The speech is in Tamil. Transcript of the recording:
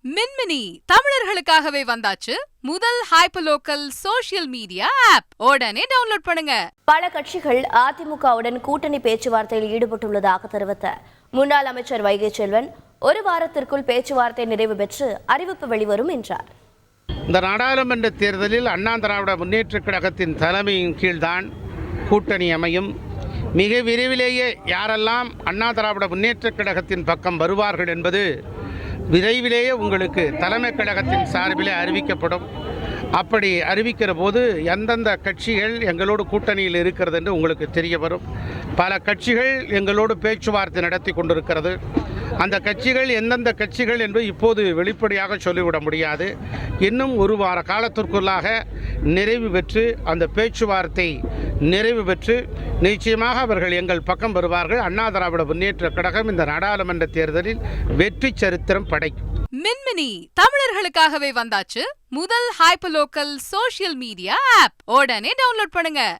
மின்மினி தமிழர்களுக்காகவே வந்தாச்சு முதல் ஹைப்பர்லோக்கல் சோஷியல் மீடியா ஆப். உடனே டவுன்லோட் பண்ணுங்க. பல கட்சிகள் அதிமுகவுடன் கூட்டணி பேச்சுவார்த்தையில் ஈடுபட்டுள்ளதாக தெரிவித்த முன்னாள் அமைச்சர் வைகை செல்வன், ஒரு வாரத்திற்குள் பேச்சுவார்த்தை நிறைவு பெற்று அறிவிப்பு வெளிவரும் என்றார். இந்த நாடாளுமன்ற தேர்தலில் அண்ணா திராவிட முன்னேற்றக் கழகத்தின் தலைமையின் கீழ்தான் கூட்டணி அமையும். மிக விரைவிலேயே யாரெல்லாம் அண்ணா திராவிட முன்னேற்றக் கழகத்தின் பக்கம் வருவார்கள் என்பது விரைவிலேயே உங்களுக்கு தலைமை கழகத்தின் சார்பிலே அறிவிக்கப்படும். அப்படி அறிவிக்கிற போது எந்தெந்த கட்சிகள் எங்களோடு கூட்டணியில் இருக்கிறது என்று உங்களுக்கு தெரிய வரும். பல கட்சிகள் எங்களோடு பேச்சுவார்த்தை நடத்தி கொண்டிருக்கிறது. அந்த கட்சிகள் எந்தெந்த கட்சிகள் என்று இப்போது வெளிப்படையாக சொல்லிவிட முடியாது. இன்னும் ஒரு வார காலத்திற்குள்ளாக நிறைவு பெற்று அந்த பேச்சுவார்த்தை நிறைவு பெற்று நிச்சயமாக அவர்கள் எங்கள் பக்கம் வருவார்கள். அண்ணா திராவிட முன்னேற்ற கழகம் இந்த நாடாளுமன்ற தேர்தலில் வெற்றி சரித்திரம் படைக்கும். மின்மினி தமிழர்களுக்காகவே வந்தாச்சு முதல் ஹைப்பர்லோக்கல் சோஷியல் மீடியா ஆப். உடனே டவுன்லோட் பண்ணுங்க.